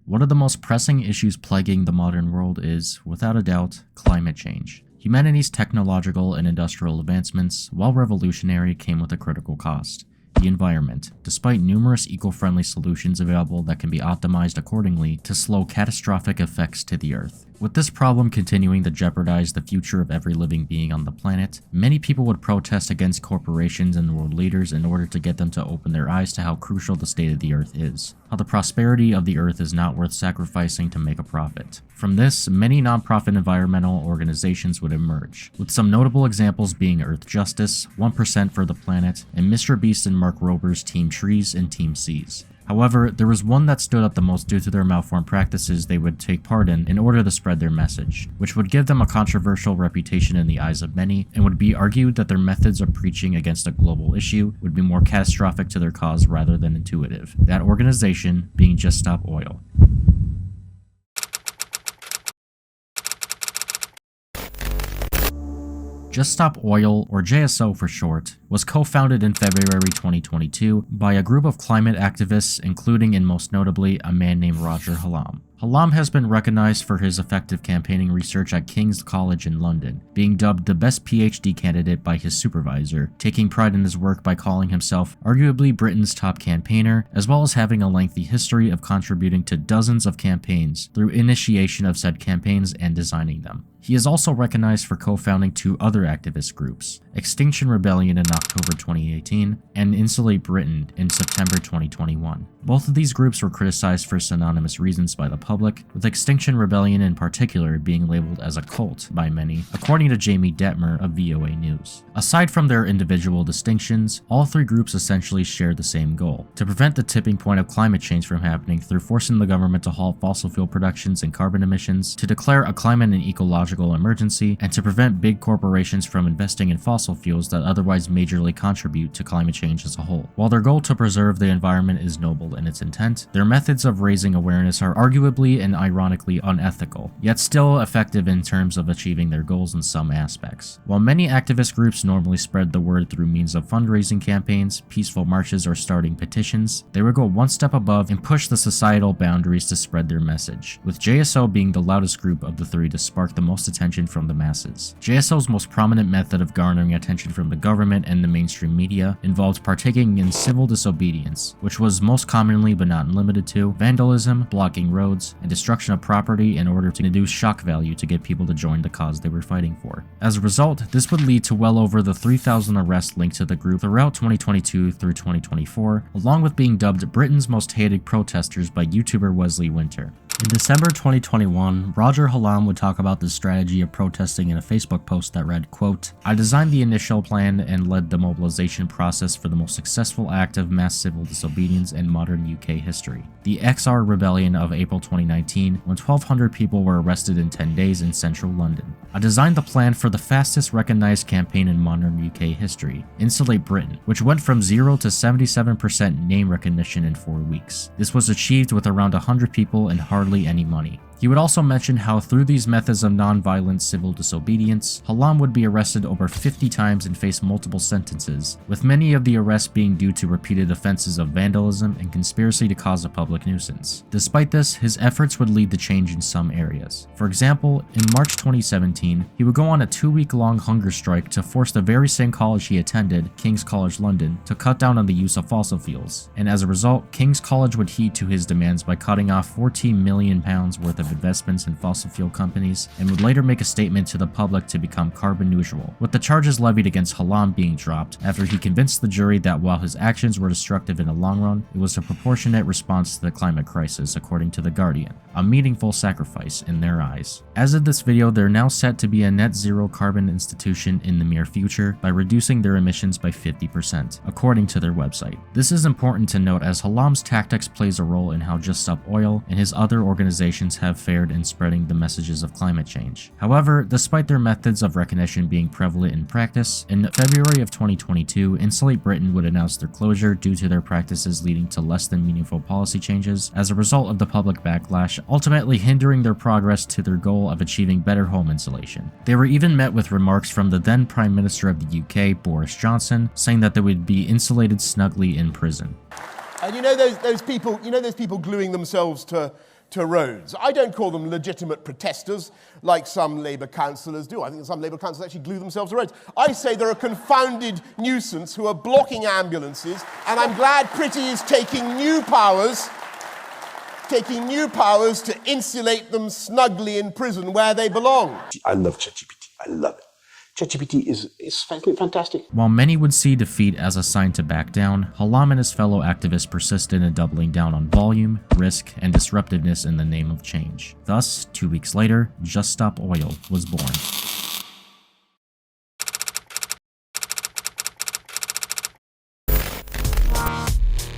One of the most pressing issues plaguing the modern world is, without a doubt, climate change. Humanity's technological and industrial advancements, while revolutionary, came with a critical cost. The environment, despite numerous eco-friendly solutions available that can be optimized accordingly to slow catastrophic effects to the Earth. With this problem continuing to jeopardize the future of every living being on the planet, many people would protest against corporations and world leaders in order to get them to open their eyes to how crucial the state of the Earth is, how the prosperity of the Earth is not worth sacrificing to make a profit. From this, many non-profit environmental organizations would emerge, with some notable examples being Earth Justice, 1% for the Planet, and Mr. Beast and Mark Rober's Team Trees and Team Seas. However, there was one that stood out the most due to their malformed practices they would take part in order to spread their message, which would give them a controversial reputation in the eyes of many, and would be argued that their methods of preaching against a global issue would be more catastrophic to their cause rather than intuitive. That organization being Just Stop Oil. Just Stop Oil, or JSO for short, was co-founded in February 2022 by a group of climate activists, including and most notably a man named Roger Hallam. Hallam has been recognized for his effective campaigning research at King's College in London, being dubbed the best PhD candidate by his supervisor, taking pride in his work by calling himself arguably Britain's top campaigner, as well as having a lengthy history of contributing to dozens of campaigns through initiation of said campaigns and designing them. He is also recognized for co-founding two other activist groups, Extinction Rebellion in October 2018 and Insulate Britain in September 2021. Both of these groups were criticized for synonymous reasons by the public, with Extinction Rebellion in particular being labeled as a cult by many, according to Jamie Detmer of VOA News. Aside from their individual distinctions, all three groups essentially share the same goal: to prevent the tipping point of climate change from happening through forcing the government to halt fossil fuel productions and carbon emissions, to declare a climate and ecological emergency, and to prevent big corporations from investing in fossil fuels that otherwise majorly contribute to climate change as a whole. While their goal to preserve the environment is noble in its intent, their methods of raising awareness are arguably and ironically unethical, yet still effective in terms of achieving their goals in some aspects. While many activist groups normally spread the word through means of fundraising campaigns, peaceful marches, or starting petitions, they would go one step above and push the societal boundaries to spread their message, with JSO being the loudest group of the three to spark the most attention from the masses. JSO's most prominent method of garnering attention from the government and the mainstream media involved partaking in civil disobedience, which was most commonly but not limited to vandalism, blocking roads, and destruction of property in order to induce shock value to get people to join the cause they were fighting for. As a result, this would lead to well over the 3,000 arrests linked to the group throughout 2022 through 2024, along with being dubbed Britain's most hated protesters by YouTuber Wesley Winter. In December 2021, Roger Hallam would talk about the strategy of protesting in a Facebook post that read, quote, "I designed the initial plan and led the mobilization process for the most successful act of mass civil disobedience in modern UK history. The XR Rebellion of April 2019, when 1,200 people were arrested in 10 days in central London. I designed the plan for the fastest recognized campaign in modern UK history, Insulate Britain, which went from 0 to 77% name recognition in 4 weeks. This was achieved with around 100 people and hardly any money." He would also mention how through these methods of non-violent civil disobedience, Hallam would be arrested over 50 times and face multiple sentences, with many of the arrests being due to repeated offenses of vandalism and conspiracy to cause a public nuisance. Despite this, his efforts would lead to change in some areas. For example, in March 2017, he would go on a 2-week-long hunger strike to force the very same college he attended, King's College London, to cut down on the use of fossil fuels. And as a result, King's College would heed to his demands by cutting off £14 million worth of investments in fossil fuel companies, and would later make a statement to the public to become carbon neutral, with the charges levied against Hallam being dropped after he convinced the jury that while his actions were destructive in the long run, it was a proportionate response to the climate crisis, according to The Guardian, a meaningful sacrifice in their eyes. As of this video, they're now set to be a net zero carbon institution in the near future by reducing their emissions by 50%, according to their website. This is important to note as Hallam's tactics plays a role in how Just Stop Oil and his other organizations have fared in spreading the messages of climate change. However, despite their methods of recognition being prevalent in practice, in February of 2022, Insulate Britain would announce their closure due to their practices leading to less than meaningful policy changes as a result of the public backlash, ultimately hindering their progress to their goal of achieving better home insulation. They were even met with remarks from the then Prime Minister of the UK, Boris Johnson, saying that they would be insulated snugly in prison. And you know those people gluing themselves to to roads. I don't call them legitimate protesters like some Labour councillors do. I think some Labour councillors actually glue themselves to roads. I say they're a confounded nuisance who are blocking ambulances, and I'm glad Pretty is taking new powers to insulate them snugly in prison where they belong. I love ChatGPT. I love it. ChatGPT is fantastic. While many would see defeat as a sign to back down, Hallam and his fellow activists persisted in doubling down on volume, risk, and disruptiveness in the name of change. Thus, 2 weeks later, Just Stop Oil was born.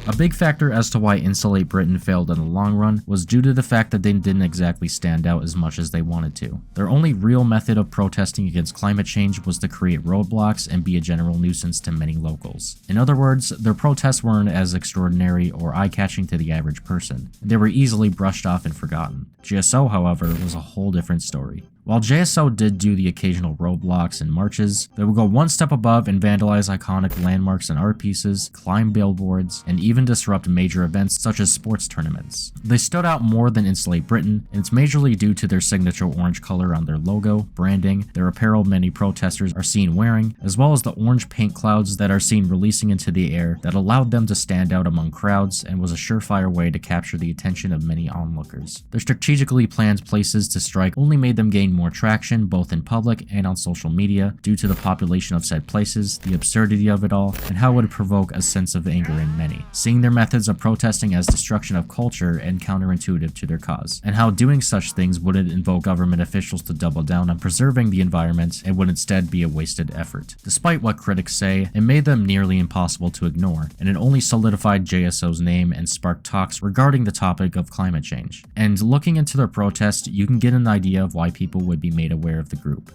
A big factor as to why Insulate Britain failed in the long run was due to the fact that they didn't exactly stand out as much as they wanted to. Their only real method of protesting against climate change was to create roadblocks and be a general nuisance to many locals. In other words, their protests weren't as extraordinary or eye-catching to the average person. They were easily brushed off and forgotten. GSO, however, was a whole different story. While JSO did do the occasional roadblocks and marches, they would go one step above and vandalize iconic landmarks and art pieces, climb billboards, and even disrupt major events such as sports tournaments. They stood out more than Insulate Britain, and it's majorly due to their signature orange color on their logo, branding, their apparel many protesters are seen wearing, as well as the orange paint clouds that are seen releasing into the air that allowed them to stand out among crowds and was a surefire way to capture the attention of many onlookers. Their strategically planned places to strike only made them gain more traction both in public and on social media due to the population of said places, the absurdity of it all, and how it would provoke a sense of anger in many, seeing their methods of protesting as destruction of culture and counterintuitive to their cause, and how doing such things wouldn't invoke government officials to double down on preserving the environment and would instead be a wasted effort. Despite what critics say, it made them nearly impossible to ignore, and it only solidified JSO's name and sparked talks regarding the topic of climate change. And looking into their protest, you can get an idea of why people would be made aware of the group.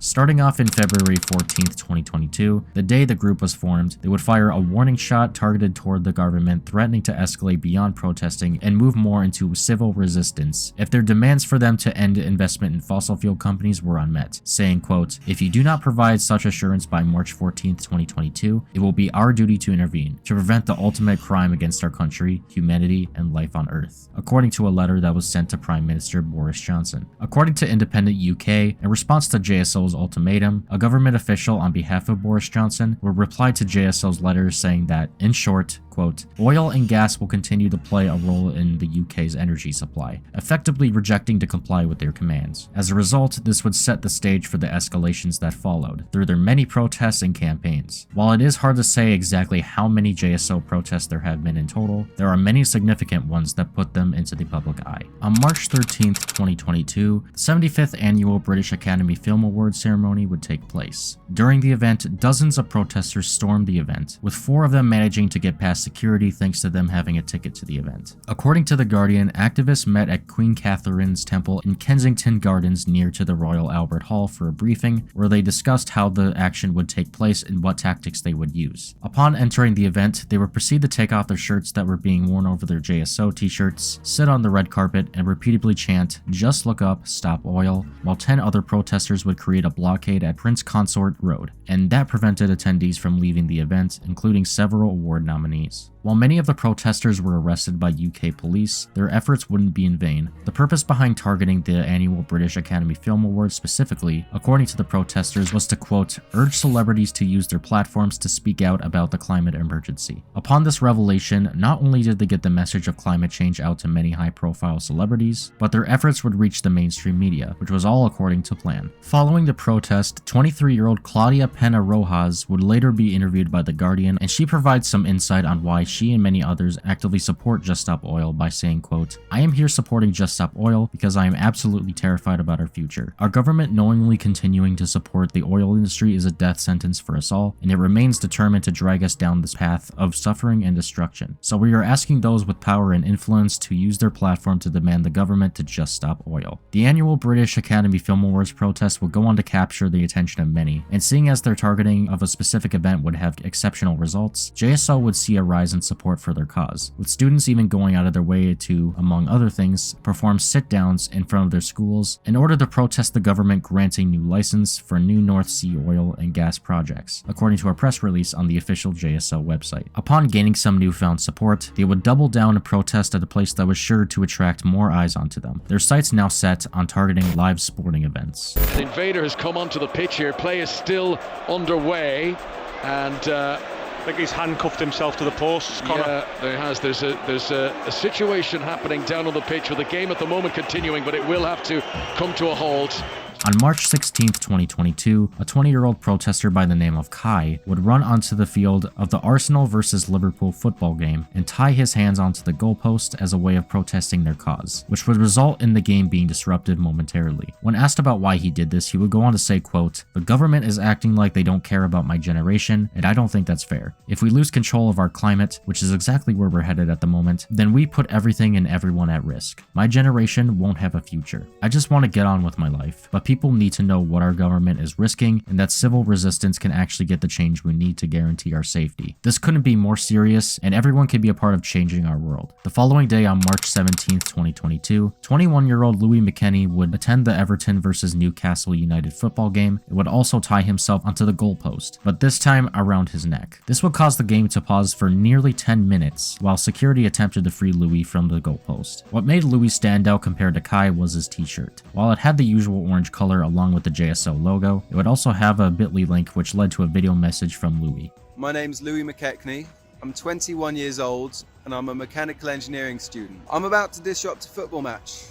Starting off in February 14th, 2022, the day the group was formed, they would fire a warning shot targeted toward the government, threatening to escalate beyond protesting and move more into civil resistance if their demands for them to end investment in fossil fuel companies were unmet, saying, quote, "If you do not provide such assurance by March 14th, 2022, it will be our duty to intervene, to prevent the ultimate crime against our country, humanity, and life on Earth," according to a letter that was sent to Prime Minister Boris Johnson. According to Independent UK, in response to JSO's ultimatum, a government official on behalf of Boris Johnson would reply to JSO's letter saying that, in short, quote, "Oil and gas will continue to play a role in the UK's energy supply," effectively rejecting to comply with their commands. As a result, this would set the stage for the escalations that followed, through their many protests and campaigns. While it is hard to say exactly how many JSO protests there have been in total, there are many significant ones that put them into the public eye. On March 13th, 2022, the 75th Annual British Academy Film Awards ceremony would take place. During the event, dozens of protesters stormed the event, with 4 of them managing to get past security thanks to them having a ticket to the event. According to The Guardian, activists met at Queen Catherine's Temple in Kensington Gardens near to the Royal Albert Hall for a briefing where they discussed how the action would take place and what tactics they would use. Upon entering the event, they would proceed to take off their shirts that were being worn over their JSO t-shirts, sit on the red carpet, and repeatedly chant, "Just look up, stop oil," while 10 other protesters would create a blockade at Prince Consort Road, and that prevented attendees from leaving the event, including several award nominees. While many of the protesters were arrested by UK police, their efforts wouldn't be in vain. The purpose behind targeting the annual British Academy Film Awards specifically, according to the protesters, was to, quote, "urge celebrities to use their platforms to speak out about the climate emergency." Upon this revelation, not only did they get the message of climate change out to many high-profile celebrities, but their efforts would reach the mainstream media, which was all according to plan. Following the protest, 23-year-old Claudia Pena Rojas would later be interviewed by The Guardian, and she provides some insight on why she and many others actively support Just Stop Oil by saying, quote, "I am here supporting Just Stop Oil because I am absolutely terrified about our future. Our government knowingly continuing to support the oil industry is a death sentence for us all, and it remains determined to drag us down this path of suffering and destruction. So we are asking those with power and influence to use their platform to demand the government to just stop oil." The annual British Academy Film Awards protest would go on to capture the attention of many, and seeing as their targeting of a specific event would have exceptional results, JSO would see a rise in support for their cause, with students even going out of their way to, among other things, perform sit-downs in front of their schools in order to protest the government granting new license for new North Sea oil and gas projects, according to a press release on the official JSO website. Upon gaining some newfound support, they would double down and protest at a place that was sure to attract more eyes onto them. Their sights now set on targeting live sporting events. An invader has come onto the pitch here. Play is still underway, and I think he's handcuffed himself to the posts, Connor. yeah, there has. There's a situation happening down on the pitch with the game at the moment continuing, but it will have to come to a halt. On March 16, 2022, a 20-year-old protester by the name of Kai would run onto the field of the Arsenal versus Liverpool football game and tie his hands onto the goalpost as a way of protesting their cause, which would result in the game being disrupted momentarily. When asked about why he did this, he would go on to say, quote, "The government is acting like they don't care about my generation, and I don't think that's fair. If we lose control of our climate, which is exactly where we're headed at the moment, then we put everything and everyone at risk. My generation won't have a future. I just want to get on with my life, but people need to know what our government is risking and that civil resistance can actually get the change we need to guarantee our safety. This couldn't be more serious, and everyone can be a part of changing our world." The following day, on March 17, 2022, 21-year-old Louis McKenney would attend the Everton versus Newcastle United football game and would also tie himself onto the goalpost, but this time around his neck. This would cause the game to pause for nearly 10 minutes while security attempted to free Louis from the goalpost. What made Louis stand out compared to Kai was his t-shirt. While it had the usual orange color along with the JSO logo, it would also have a bit.ly link which led to a video message from Louis. My name's Louis McKechnie. I'm 21 years old and I'm a mechanical engineering student. I'm about to disrupt a football match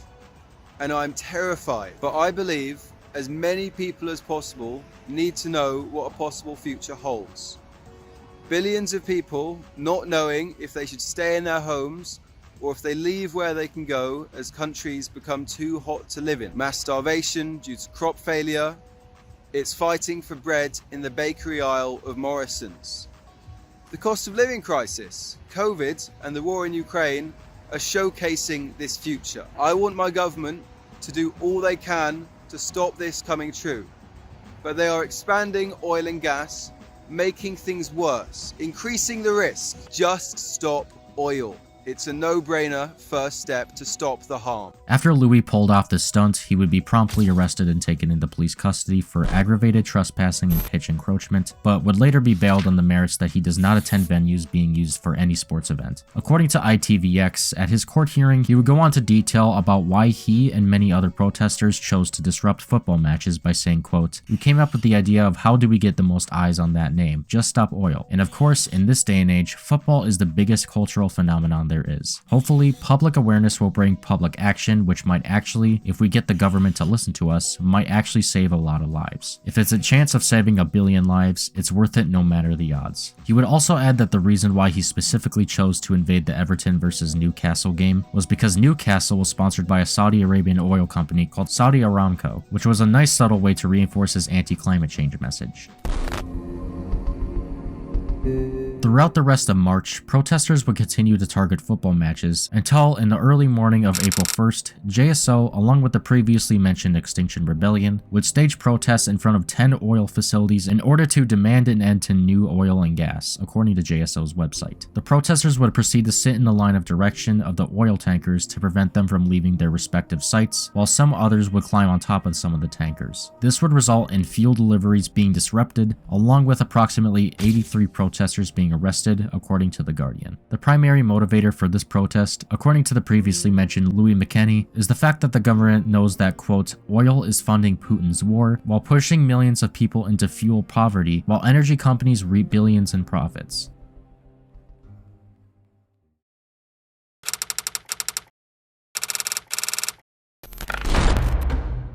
and I'm terrified, but I believe as many people as possible need to know what a possible future holds. Billions of people not knowing if they should stay in their homes or if they leave where they can go as countries become too hot to live in. Mass starvation due to crop failure. It's fighting for bread in the bakery aisle of Morrison's. The cost of living crisis, COVID, and the war in Ukraine are showcasing this future. I want my government to do all they can to stop this coming true. But they are expanding oil and gas, making things worse, increasing the risk. Just stop oil. It's a no-brainer first step to stop the harm. After Louis pulled off this stunt, he would be promptly arrested and taken into police custody for aggravated trespassing and pitch encroachment, but would later be bailed on the merits that he does not attend venues being used for any sports event. According to ITVX, at his court hearing, he would go on to detail about why he and many other protesters chose to disrupt football matches by saying, quote, "We came up with the idea of how do we get the most eyes on that name, just stop oil. And of course, in this day and age, football is the biggest cultural phenomenon there is. Hopefully, public awareness will bring public action, which might actually, if we get the government to listen to us, might actually save a lot of lives. If it's a chance of saving a billion lives, it's worth it no matter the odds." He would also add that the reason why he specifically chose to invade the Everton versus Newcastle game was because Newcastle was sponsored by a Saudi Arabian oil company called Saudi Aramco, which was a nice subtle way to reinforce his anti-climate change message. Throughout the rest of March, protesters would continue to target football matches until, in the early morning of April 1st, JSO, along with the previously mentioned Extinction Rebellion, would stage protests in front of 10 oil facilities in order to demand an end to new oil and gas, according to JSO's website. The protesters would proceed to sit in the line of direction of the oil tankers to prevent them from leaving their respective sites, while some others would climb on top of some of the tankers. This would result in fuel deliveries being disrupted, along with approximately 83 protesters being arrested, according to The Guardian. The primary motivator for this protest, according to the previously mentioned Louis McKenney, is the fact that the government knows that, quote, "Oil is funding Putin's war while pushing millions of people into fuel poverty while energy companies reap billions in profits."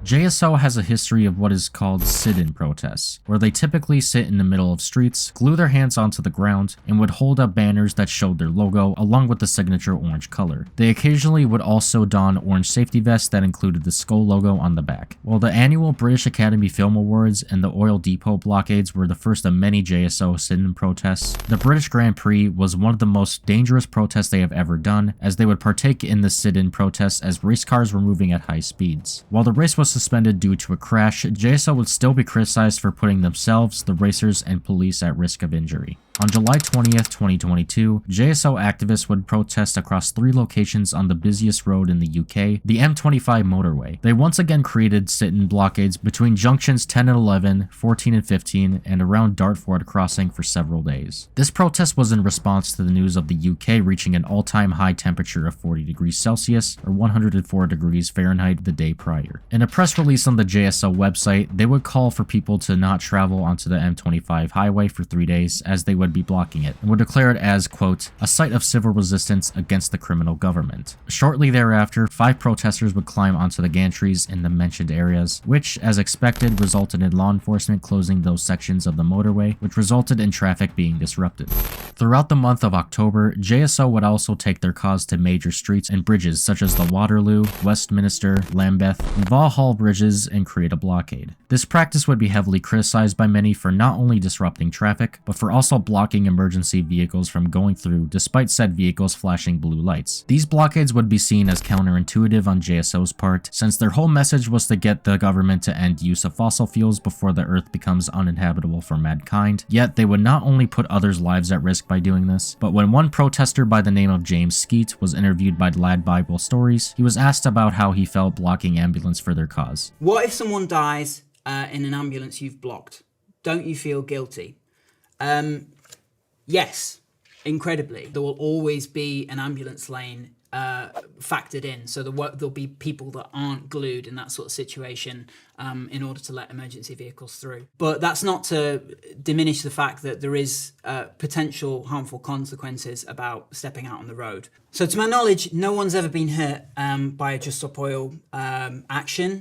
JSO has a history of what is called sit-in protests, where they typically sit in the middle of streets, glue their hands onto the ground, and would hold up banners that showed their logo along with the signature orange color. They occasionally would also don orange safety vests that included the skull logo on the back. While the annual British Academy Film Awards and the oil depot blockades were the first of many JSO sit-in protests, the British Grand Prix was one of the most dangerous protests they have ever done, as they would partake in the sit-in protests as race cars were moving at high speeds. While the race was suspended due to a crash, JSO would still be criticized for putting themselves, the racers, and police at risk of injury. On July 20th, 2022, JSO activists would protest across 3 locations on the busiest road in the UK, the M25 motorway. They once again created sit-in blockades between junctions 10 and 11, 14 and 15, and around Dartford crossing for several days. This protest was in response to the news of the UK reaching an all-time high temperature of 40 degrees Celsius or 104 degrees Fahrenheit the day prior. In a press release on the JSO website, they would call for people to not travel onto the M25 highway for 3 days as they would be blocking it, and would declare it as, quote, a site of civil resistance against the criminal government. Shortly thereafter, 5 protesters would climb onto the gantries in the mentioned areas, which, as expected, resulted in law enforcement closing those sections of the motorway, which resulted in traffic being disrupted. Throughout the month of October, JSO would also take their cause to major streets and bridges such as the Waterloo, Westminster, Lambeth, and Vauxhall bridges and create a blockade. This practice would be heavily criticized by many for not only disrupting traffic, but for also blocking emergency vehicles from going through despite said vehicles flashing blue lights. These blockades would be seen as counterintuitive on JSO's part, since their whole message was to get the government to end use of fossil fuels before the earth becomes uninhabitable for mankind, yet they would not only put others' lives at risk by doing this, but when one protester by the name of James Skeet was interviewed by Lad Bible Stories, he was asked about how he felt blocking ambulance for their cause. What if someone dies in an ambulance you've blocked? Don't you feel guilty? Yes, incredibly. There will always be an ambulance lane factored in, so there'll be people that aren't glued in that sort of situation in order to let emergency vehicles through. But that's not to diminish the fact that there is potential harmful consequences about stepping out on the road. So to my knowledge, no one's ever been hurt by a Just Stop Oil action.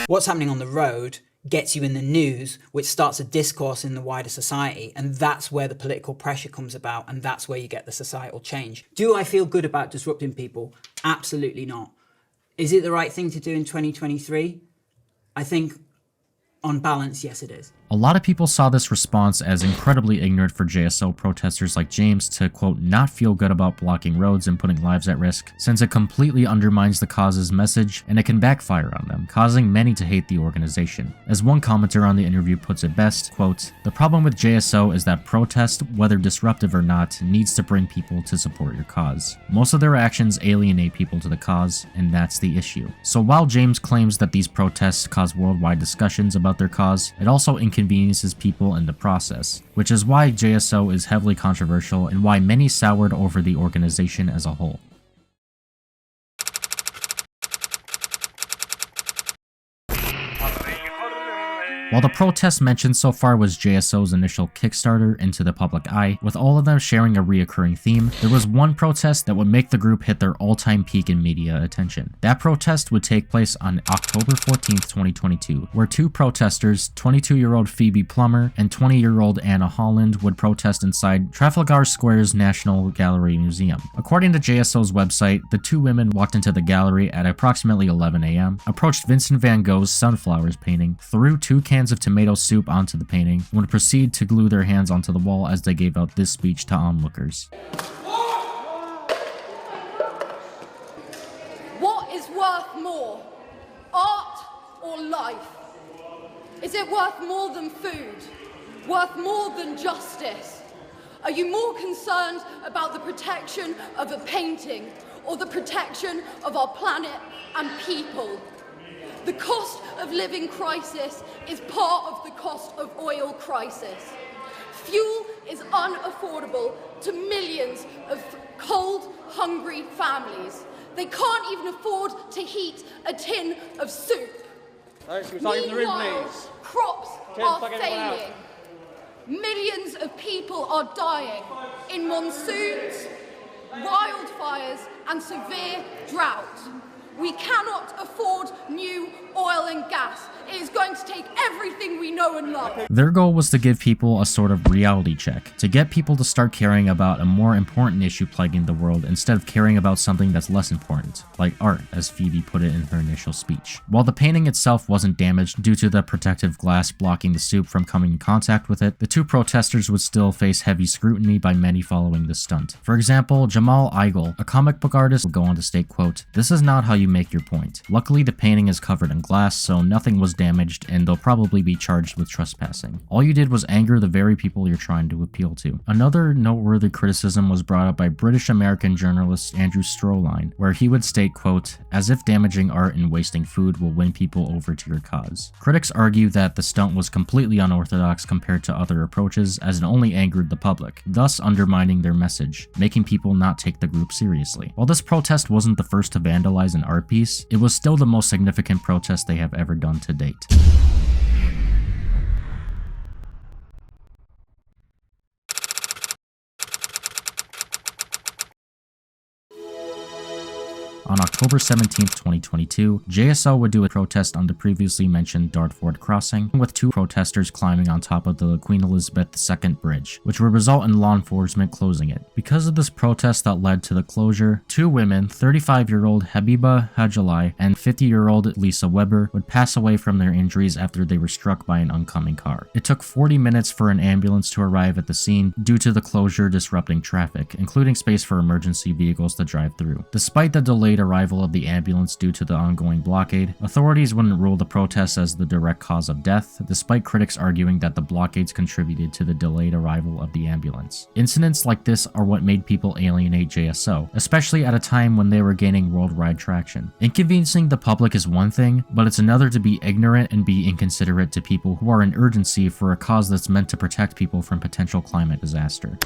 What's happening on the road gets you in the news, which starts a discourse in the wider society, and that's where the political pressure comes about, and that's where you get the societal change. Do I feel good about disrupting people? Absolutely not. Is it the right thing to do in 2023? I think, on balance, yes it is. A lot of people saw this response as incredibly ignorant for JSO protesters like James to, quote, not feel good about blocking roads and putting lives at risk, since it completely undermines the cause's message and it can backfire on them, causing many to hate the organization. As one commenter on the interview puts it best, quote, the problem with JSO is that protest, whether disruptive or not, needs to bring people to support your cause. Most of their actions alienate people to the cause, and that's the issue. So while James claims that these protests cause worldwide discussions about their cause, it also inconveniences people in the process, which is why JSO is heavily controversial and why many soured over the organization as a whole. While the protest mentioned so far was JSO's initial Kickstarter into the public eye, with all of them sharing a reoccurring theme, there was one protest that would make the group hit their all-time peak in media attention. That protest would take place on October 14th, 2022, where 2 protesters, 22-year-old Phoebe Plummer and 20-year-old Anna Holland, would protest inside Trafalgar Square's National Gallery Museum. According to JSO's website, the 2 women walked into the gallery at approximately 11 a.m., approached Vincent van Gogh's Sunflowers painting, threw 2 cans of tomato soup onto the painting, and would proceed to glue their hands onto the wall as they gave out this speech to onlookers. What is worth more, art or life? Is it worth more than food? Worth more than justice? Are you more concerned about the protection of a painting or the protection of our planet and people? The cost of living crisis is part of the cost of oil crisis. Fuel is unaffordable to millions of cold, hungry families. They can't even afford to heat a tin of soup. Meanwhile, crops are failing. Millions of people are dying in monsoons, wildfires, and severe drought. We cannot afford new oil and gas. It is going to take everything we know and love. Their goal was to give people a sort of reality check, to get people to start caring about a more important issue plaguing the world instead of caring about something that's less important, like art, as Phoebe put it in her initial speech. While the painting itself wasn't damaged due to the protective glass blocking the soup from coming in contact with it, the 2 protesters would still face heavy scrutiny by many following the stunt. For example, Jamal Igle, a comic book artist, would go on to state, quote, "This is not how you make your point. Luckily, the painting is covered in glass, so nothing was damaged, and they'll probably be charged with trespassing. All you did was anger the very people you're trying to appeal to. Another noteworthy criticism was brought up by British-American journalist Andrew Stroline, where he would state, quote, "as if damaging art and wasting food will win people over to your cause." Critics argue that the stunt was completely unorthodox compared to other approaches, as it only angered the public, thus undermining their message, making people not take the group seriously. While this protest wasn't the first to vandalize an art piece, it was still the most significant protest they have ever done to date. On October 17, 2022, JSO would do a protest on the previously mentioned Dartford crossing, with 2 protesters climbing on top of the Queen Elizabeth II Bridge, which would result in law enforcement closing it. Because of this protest that led to the closure, 2 women, 35-year-old Habiba Hajalai and 50-year-old Lisa Weber, would pass away from their injuries after they were struck by an oncoming car. It took 40 minutes for an ambulance to arrive at the scene due to the closure disrupting traffic, including space for emergency vehicles to drive through. Despite the delayed arrival of the ambulance due to the ongoing blockade, authorities wouldn't rule the protests as the direct cause of death, despite critics arguing that the blockades contributed to the delayed arrival of the ambulance. Incidents like this are what made people alienate JSO, especially at a time when they were gaining worldwide traction. Inconveniencing the public is one thing, but it's another to be ignorant and be inconsiderate to people who are in urgency for a cause that's meant to protect people from potential climate disaster.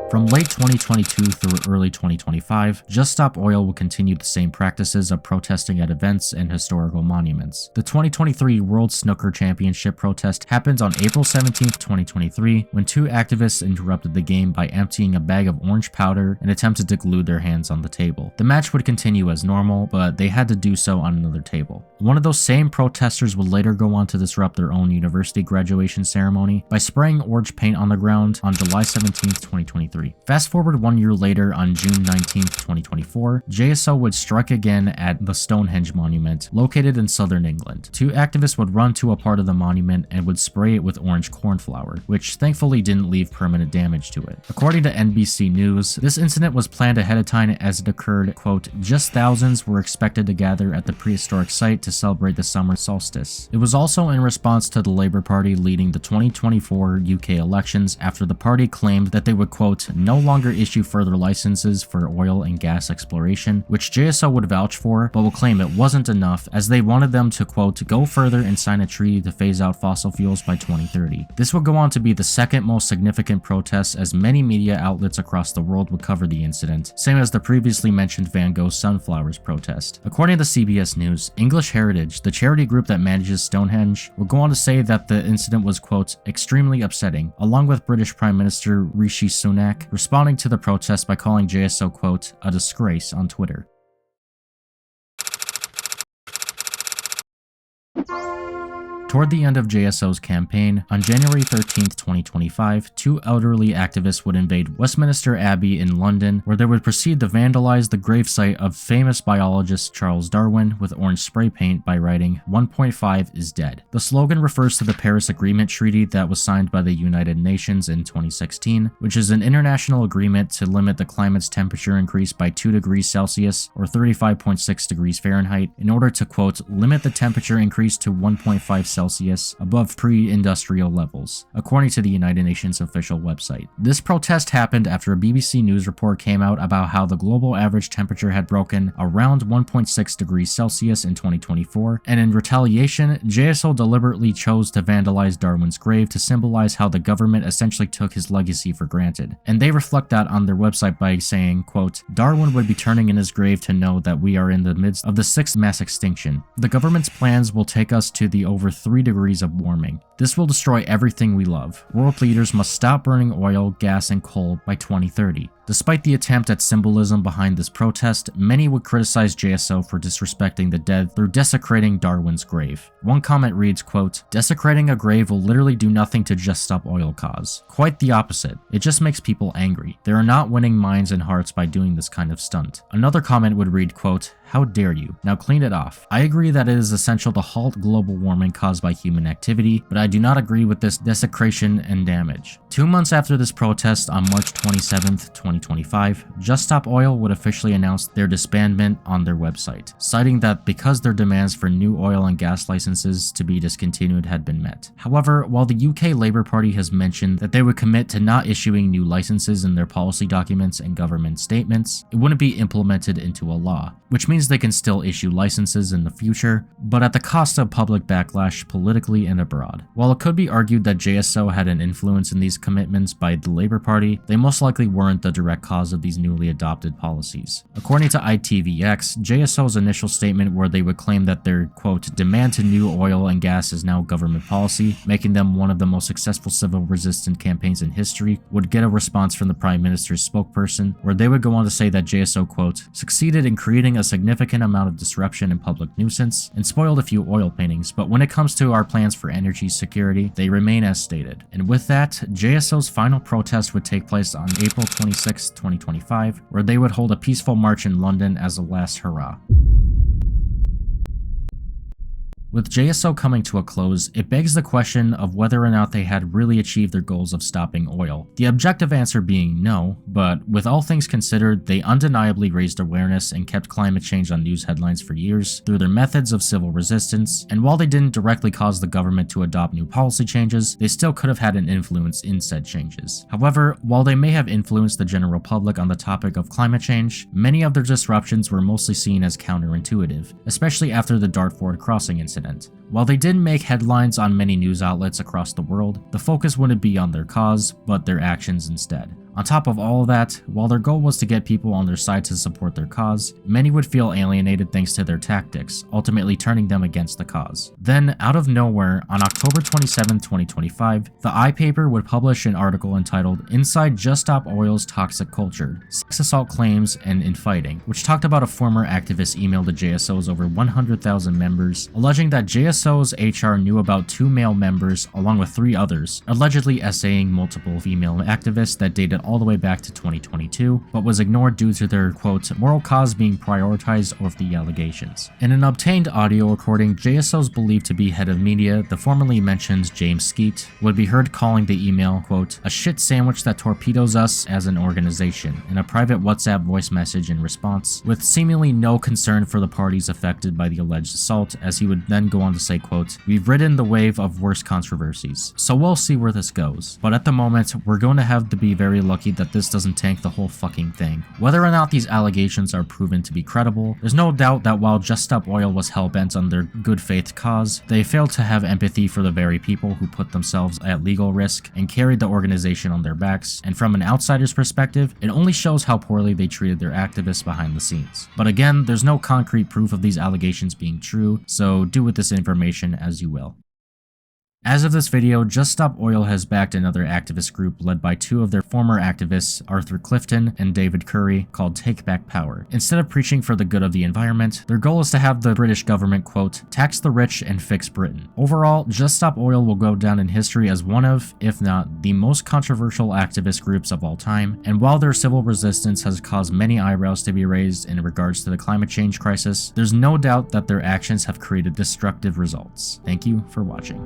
From late 2022 through early 2025, Just Stop Oil will continue the same practices of protesting at events and historical monuments. The 2023 World Snooker Championship protest happened on April 17, 2023, when 2 activists interrupted the game by emptying a bag of orange powder and attempted to glue their hands on the table. The match would continue as normal, but they had to do so on another table. One of those same protesters would later go on to disrupt their own university graduation ceremony by spraying orange paint on the ground on July 17, 2023. Fast forward 1 year later, on June 19, 2024, JSO would strike again at the Stonehenge Monument, located in southern England. 2 activists would run to a part of the monument and would spray it with orange cornflower, which thankfully didn't leave permanent damage to it. According to NBC News, this incident was planned ahead of time as it occurred, quote, "just thousands were expected to gather at the prehistoric site to celebrate the summer solstice." It was also in response to the Labour Party leading the 2024 UK elections, after the party claimed that they would, quote, "no longer issue further licenses for oil and gas exploration," which JSO would vouch for, but will claim it wasn't enough, as they wanted them to, quote, "go further and sign a treaty to phase out fossil fuels by 2030. This would go on to be the second most significant protest, as many media outlets across the world would cover the incident, same as the previously mentioned Van Gogh Sunflowers protest. According to CBS News, English Heritage, the charity group that manages Stonehenge, will go on to say that the incident was, quote, "extremely upsetting," along with British Prime Minister Rishi Sunak responding to the protest by calling JSO, quote, "a disgrace" on Twitter. Toward the end of JSO's campaign, on January 13, 2025, 2 elderly activists would invade Westminster Abbey in London, where they would proceed to vandalize the gravesite of famous biologist Charles Darwin with orange spray paint by writing, "1.5 is dead." The slogan refers to the Paris Agreement treaty that was signed by the United Nations in 2016, which is an international agreement to limit the climate's temperature increase by 2 degrees Celsius or 35.6 degrees Fahrenheit in order to, quote, "limit the temperature increase to 1.5 Celsius above pre-industrial levels," according to the United Nations official website. This protest happened after a BBC News report came out about how the global average temperature had broken around 1.6 degrees Celsius in 2024, and in retaliation, JSO deliberately chose to vandalize Darwin's grave to symbolize how the government essentially took his legacy for granted. And they reflect that on their website by saying, quote, "Darwin would be turning in his grave to know that we are in the midst of the 6th mass extinction. The government's plans will take us to the over 3 degrees of warming. This will destroy everything we love. World leaders must stop burning oil, gas, and coal by 2030. Despite the attempt at symbolism behind this protest, many would criticize JSO for disrespecting the dead through desecrating Darwin's grave. One comment reads, quote, "Desecrating a grave will literally do nothing to Just Stop Oil cause. Quite the opposite. It just makes people angry. They are not winning minds and hearts by doing this kind of stunt." Another comment would read, quote, "How dare you? Now clean it off. I agree that it is essential to halt global warming caused by human activity, but I do not agree with this desecration and damage." 2 months after this protest, on March 27th, 2025, Just Stop Oil would officially announce their disbandment on their website, citing that because their demands for new oil and gas licenses to be discontinued had been met. However, while the UK Labour Party has mentioned that they would commit to not issuing new licenses in their policy documents and government statements, it wouldn't be implemented into a law, which means they can still issue licenses in the future, but at the cost of public backlash politically and abroad. While it could be argued that JSO had an influence in these commitments by the Labour Party, they most likely weren't the direct cause of these newly adopted policies. According to ITVX, JSO's initial statement where they would claim that their, quote, "demand to new oil and gas is now government policy, making them one of the most successful civil resistance campaigns in history," would get a response from the Prime Minister's spokesperson, where they would go on to say that JSO, quote, "succeeded in creating a significant amount of disruption and public nuisance, and spoiled a few oil paintings, but when it comes to our plans for energy security, they remain as stated." And with that, JSO's final protest would take place on April 26, 2025, where they would hold a peaceful march in London as a last hurrah. With JSO coming to a close, it begs the question of whether or not they had really achieved their goals of stopping oil. The objective answer being no, but with all things considered, they undeniably raised awareness and kept climate change on news headlines for years through their methods of civil resistance, and while they didn't directly cause the government to adopt new policy changes, they still could have had an influence in said changes. However, while they may have influenced the general public on the topic of climate change, many of their disruptions were mostly seen as counterintuitive, especially after the Dartford crossing incident. While they did make headlines on many news outlets across the world, the focus wouldn't be on their cause, but their actions instead. On top of all of that, while their goal was to get people on their side to support their cause, many would feel alienated thanks to their tactics, ultimately turning them against the cause. Then, out of nowhere, on October 27, 2025, the iPaper would publish an article entitled "Inside Just Stop Oil's Toxic Culture, Sex Assault Claims and Infighting," which talked about a former activist email to JSO's over 100,000 members, alleging that JSO's HR knew about 2 male members, along with 3 others, allegedly essaying multiple female activists that dated all the way back to 2022, but was ignored due to their, quote, "moral cause being prioritized over the allegations." In an obtained audio recording, JSO's believed to be head of media, the formerly mentioned James Skeet, would be heard calling the email, quote, "a shit sandwich that torpedoes us as an organization," in a private WhatsApp voice message in response, with seemingly no concern for the parties affected by the alleged assault, as he would then go on to say, quote, "we've ridden the wave of worse controversies, so we'll see where this goes. But at the moment, we're going to have to be very lucky that this doesn't tank the whole fucking thing." Whether or not these allegations are proven to be credible, there's no doubt that while Just Stop Oil was hell-bent on their good faith cause, they failed to have empathy for the very people who put themselves at legal risk and carried the organization on their backs, and from an outsider's perspective, it only shows how poorly they treated their activists behind the scenes. But again, there's no concrete proof of these allegations being true, so do with this information as you will. As of this video, Just Stop Oil has backed another activist group led by 2 of their former activists, Arthur Clifton and David Curry, called Take Back Power. Instead of preaching for the good of the environment, their goal is to have the British government, quote, "tax the rich and fix Britain." Overall, Just Stop Oil will go down in history as one of, if not the most controversial activist groups of all time, and while their civil resistance has caused many eyebrows to be raised in regards to the climate change crisis, there's no doubt that their actions have created destructive results. Thank you for watching.